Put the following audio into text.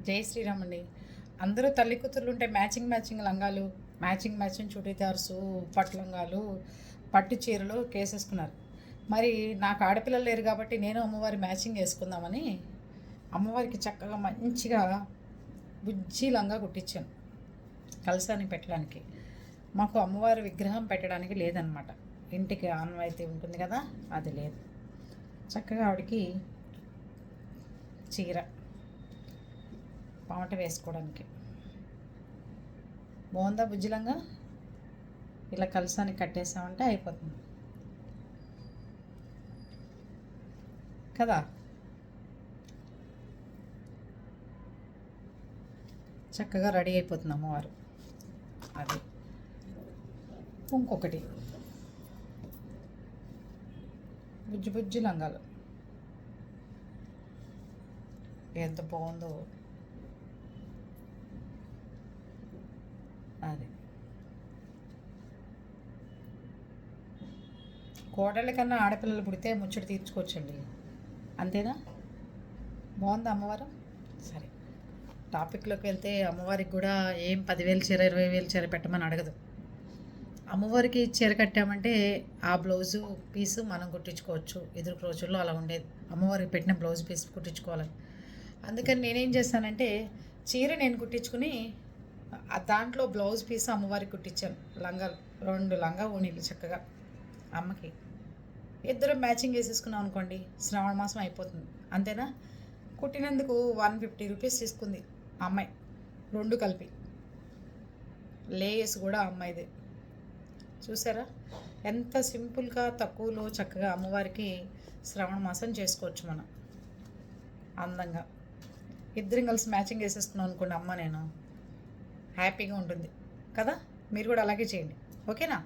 జై శ్రీరామ్ అండి. అందరూ తల్లి కూతుర్లు ఉంటే మ్యాచింగ్ మ్యాచింగ్ లంగాలు, మ్యాచింగ్ మ్యాచింగ్ చుడీదార్సు, పట్టు లంగాలు, పట్టు చీరలు కేసేసుకున్నారు. మరి నాకు ఆడపిల్లలు లేరు కాబట్టి నేను అమ్మవారి మ్యాచింగ్ వేసుకుందామని అమ్మవారికి చక్కగా మంచిగా బుజ్జి లంగా కుట్టించాను కలసానికి పెట్టడానికి. మాకు అమ్మవారి విగ్రహం పెట్టడానికి లేదనమాట, ఇంటికి ఆనవాయితీ ఉంటుంది కదా, అది లేదు. చక్కగా ఆవిడకి చీర పామట వేసుకోవడానికి బాగుందా బుజ్జిలంగా. ఇలా కలసానికి కట్టేసామంటే అయిపోతుంది కదా. చక్కగా రెడీ అయిపోతుంది అమ్మవారు. అది ఇంకొకటి బుజ్జి బుజ్జి లంగాలు ఎంత బాగుందో. అది కోడళ్ళ కన్నా ఆడపిల్లలు పుడితే ముచ్చట తీర్చుకోవచ్చండి, అంతేనా? బాగుందా అమ్మవారు? సరే, టాపిక్లోకి వెళ్తే అమ్మవారికి కూడా ఏం 10,000 చీర 20,000 చీర పెట్టమని అడగదు. అమ్మవారికి చీర కట్టామంటే ఆ బ్లౌజు పీసు మనం కుట్టించుకోవచ్చు. ఎదురు రోజుల్లో అలా ఉండేది, అమ్మవారికి పెట్టిన బ్లౌజ్ పీస్ కుట్టించుకోవాలని. అందుకని నేనేం చేస్తానంటే చీర నేను కుట్టించుకుని దాంట్లో బ్లౌజ్ పీస్ అమ్మవారికి కుట్టించాను. లంగాలు 2 లంగా ఓణీలు చక్కగా అమ్మకి. ఇద్దరం మ్యాచింగ్ వేసేసుకున్నాం అనుకోండి, శ్రావణ మాసం అయిపోతుంది, అంతేనా? కుట్టినందుకు 150 రూపీస్ తీసుకుంది అమ్మాయి, 2 కలిపి. లేస్ కూడా అమ్మాయిదే. చూసారా ఎంత సింపుల్గా తక్కువలో చక్కగా అమ్మవారికి శ్రావణ మాసం చేసుకోవచ్చు మనం అందంగా. ఇద్దరం కలిసి మ్యాచింగ్ వేసేసుకున్నాం అనుకోండి అమ్మ నేను, హ్యాపీగా ఉంటుంది కదా. మీరు కూడా అలాగే చేయండి, ఓకేనా?